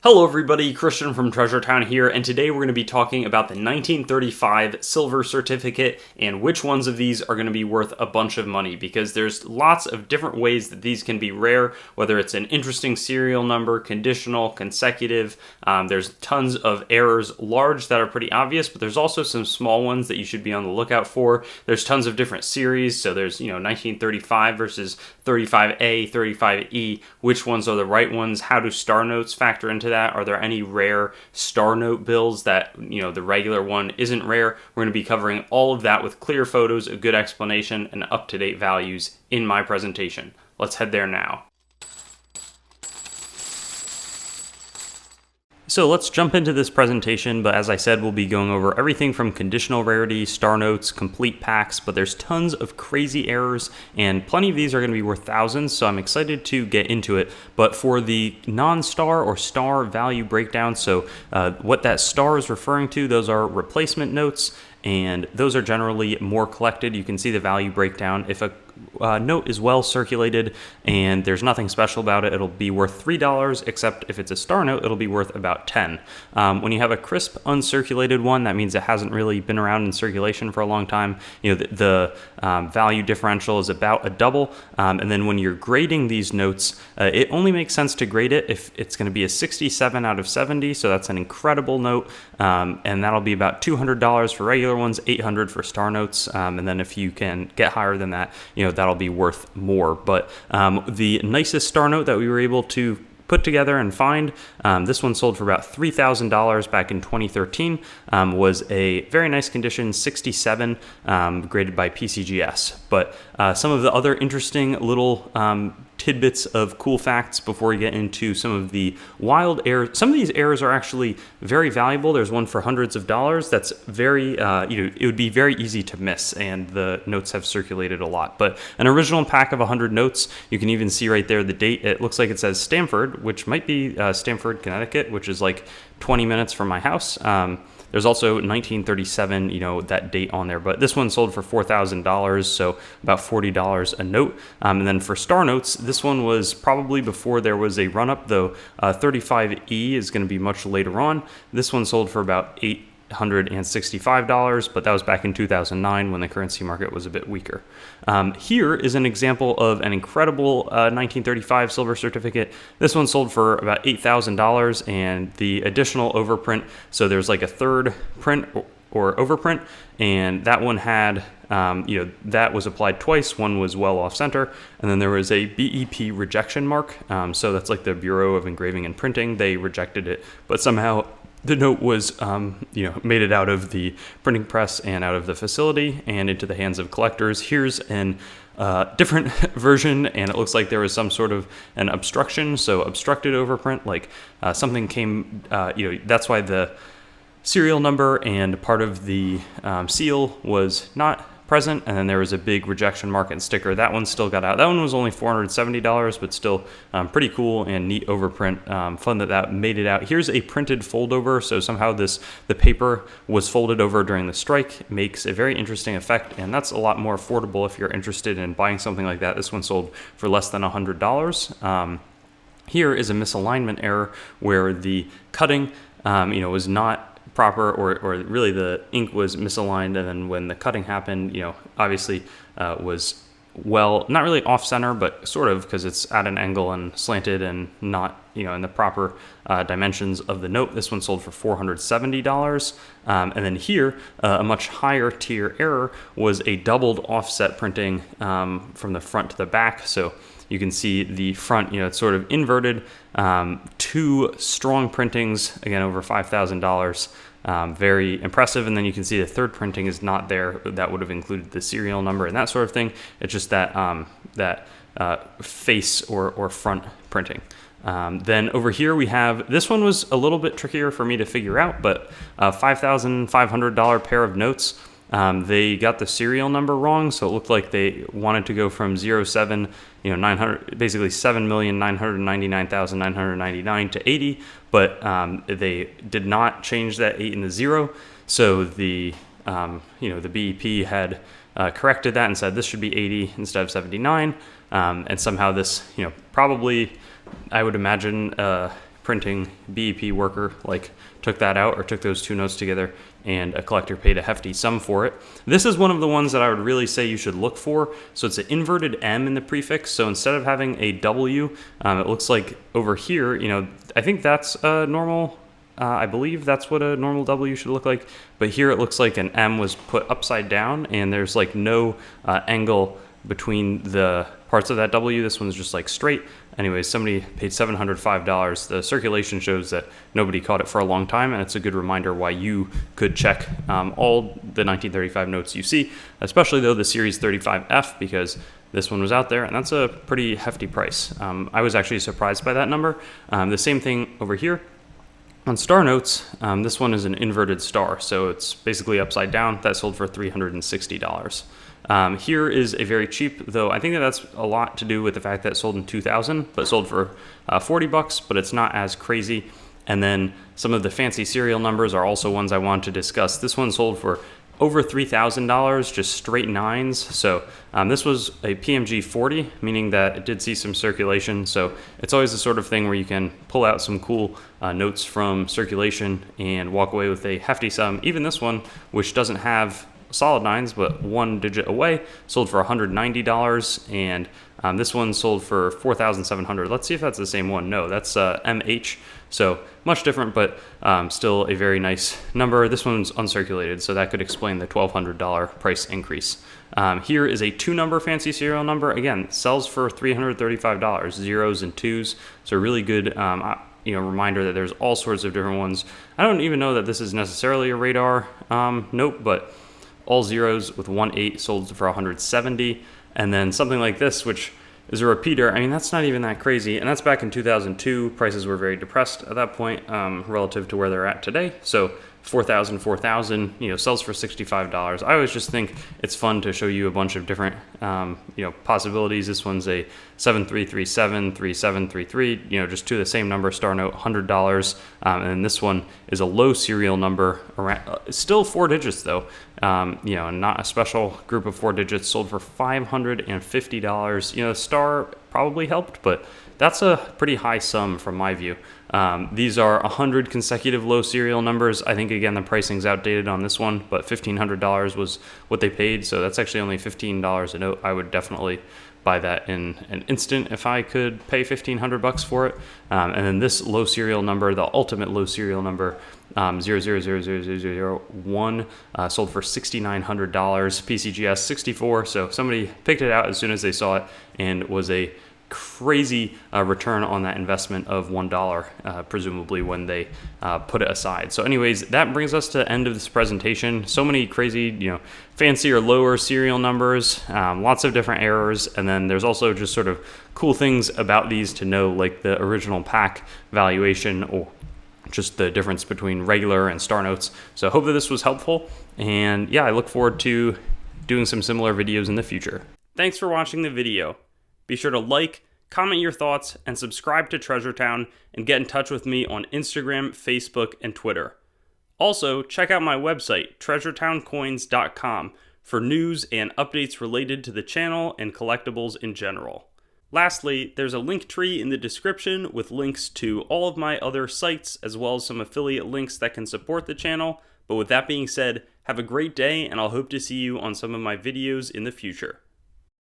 Hello everybody, Christian from Treasure Town here, and today we're going to be talking about the 1935 silver certificate and which ones of these are going to be worth a bunch of money, because there's lots of different ways that these can be rare, whether it's an interesting serial number, conditional, consecutive. There's tons of errors, large that are pretty obvious, but there's also some small ones that you should be on the lookout for. There's tons of different series, so there's 1935 versus 35A, 35E, which ones are the right ones, how do star notes factor into that? Are there any rare star note bills that, the regular one isn't rare? We're going to be covering all of that with clear photos, a good explanation, and up-to-date values in my presentation. Let's head there now. So let's jump into this presentation, but as I said, we'll be going over everything from conditional rarity, star notes, complete packs, but there's tons of crazy errors, and plenty of these are going to be worth thousands, so I'm excited to get into it. But for the non-star or star value breakdown, so what that star is referring to, those are replacement notes, and those are generally more collected. You can see the value breakdown. If a note is well circulated and there's nothing special about it, it'll be worth $3, except if it's a star note, it'll be worth about $10. When you have a crisp uncirculated one, that means it hasn't really been around in circulation for a long time. The value differential is about a double, and then when you're grading these notes, it only makes sense to grade it if it's going to be a 67 out of 70, so that's an incredible note, and that'll be about $200 for regular ones, $800 for star notes, and then if you can get higher than that, that'll be worth more. But the nicest star note that we were able to put together and find, this one sold for about $3,000 back in 2013, was a very nice condition 67, graded by PCGS. But some of the other interesting little tidbits of cool facts before we get into some of the wild errors. Some of these errors are actually very valuable. There's one for hundreds of dollars that's very, it would be very easy to miss, and the notes have circulated a lot. But an original pack of 100 notes, you can even see right there the date. It looks like it says Stamford, which might be Stamford, Connecticut, which is like 20 minutes from my house. There's also 1937, that date on there, but this one sold for $4,000, so about $40 a note. And then for star notes, this one was probably before there was a run-up, though 35E is going to be much later on. This one sold for about $865, but that was back in 2009 when the currency market was a bit weaker. Here is an example of an incredible 1935 silver certificate. This one sold for about $8,000, and the additional overprint, so there's like a third print or overprint, and that one had, that was applied twice. One was well off center, and then there was a BEP rejection mark. So that's like the Bureau of Engraving and Printing. They rejected it, but somehow the note was, made it out of the printing press and out of the facility and into the hands of collectors. Here's an different version, and it looks like there was some sort of an obstruction, so obstructed overprint, like something came, that's why the serial number and part of the seal was not present, and then there was a big rejection mark and sticker. That one still got out. That one was only $470, but still pretty cool and neat overprint. Fun that made it out. Here's a printed fold over, so somehow the paper was folded over during the strike. It makes a very interesting effect, and that's a lot more affordable if you're interested in buying something like that. This one sold for less than $100. Here is a misalignment error where the cutting was not proper, or really the ink was misaligned, and then when the cutting happened, obviously was not really off center, but sort of, because it's at an angle and slanted and not in the proper dimensions of the note. This one sold for $470. And then here, a much higher tier error was a doubled offset printing from the front to the back. So you can see the front, it's sort of inverted, two strong printings, again, over $5,000. Very impressive. And then you can see the third printing is not there. That would have included the serial number and that sort of thing. It's just that face or front printing. Then over here we have, this one was a little bit trickier for me to figure out, but $5,500 pair of notes. They got the serial number wrong, so it looked like they wanted to go from 07, 900, basically 7,999,999 to 80, but they did not change that 8 and the 0. So the BEP had corrected that and said this should be 80 instead of 79, and somehow this, probably, I would imagine, printing BEP worker like took that out or took those two notes together, and a collector paid a hefty sum for it. This is one of the ones that I would really say you should look for. So it's an inverted M in the prefix. So instead of having a W, it looks like over here, I think that's a normal, I believe that's what a normal W should look like. But here it looks like an M was put upside down, and there's like no angle between the parts of that W. This one's just like straight. Anyways, somebody paid $705. The circulation shows that nobody caught it for a long time, and it's a good reminder why you could check all the 1935 notes you see, especially though the Series 35F, because this one was out there, and that's a pretty hefty price. I was actually surprised by that number. The same thing over here. On star notes, this one is an inverted star, so it's basically upside down. That sold for $360. Here is a very cheap, though I think that's a lot to do with the fact that it sold in 2000, but sold for $40, but it's not as crazy. And then some of the fancy serial numbers are also ones I want to discuss. This one sold for over $3,000, just straight nines. So this was a PMG 40, meaning that it did see some circulation. So it's always the sort of thing where you can pull out some cool notes from circulation and walk away with a hefty sum. Even this one, which doesn't have solid nines, but one digit away, sold for $190, and this one sold for $4,700. Let's see if that's the same one. No, that's MH, so much different, but still a very nice number. This one's uncirculated, so that could explain the $1,200 price increase. Here is a 2-number fancy serial number. Again, sells for $335, zeros and twos, so really good reminder that there's all sorts of different ones. I don't even know that this is necessarily a radar note, but all zeros with 1-8 sold for $170, and then something like this, which is a repeater. I mean, that's not even that crazy, and that's back in 2002. Prices were very depressed at that point relative to where they're at today. So 4,000, sells for $65. I always just think it's fun to show you a bunch of different, possibilities. This one's a 7337, 3733, just two of the same number, star note, $100. And then this one is a low serial number, still 4 digits though, not a special group of 4 digits, sold for $550. The star probably helped, but that's a pretty high sum from my view. These are 100 consecutive low serial numbers. I think, again, the pricing's outdated on this one, but $1,500 was what they paid, so that's actually only $15 a note. I would definitely buy that in an instant if I could pay $1,500 for it. And then this low serial number, the ultimate low serial number, 0000001, sold for $6,900, PCGS 64, so somebody picked it out as soon as they saw it, and was a crazy return on that investment of $1, presumably when they put it aside. So anyways, that brings us to the end of this presentation. So many crazy, fancy or lower serial numbers, lots of different errors, and then there's also just sort of cool things about these to know, like the original pack valuation, or just the difference between regular and star notes. So I hope that this was helpful, and yeah, I look forward to doing some similar videos in the future. Thanks for watching the video. Be sure to like, comment your thoughts, and subscribe to Treasure Town, and get in touch with me on Instagram, Facebook, and Twitter. Also, check out my website, treasuretowncoins.com, for news and updates related to the channel and collectibles in general. Lastly, there's a link tree in the description with links to all of my other sites, as well as some affiliate links that can support the channel. But with that being said, have a great day, and I'll hope to see you on some of my videos in the future.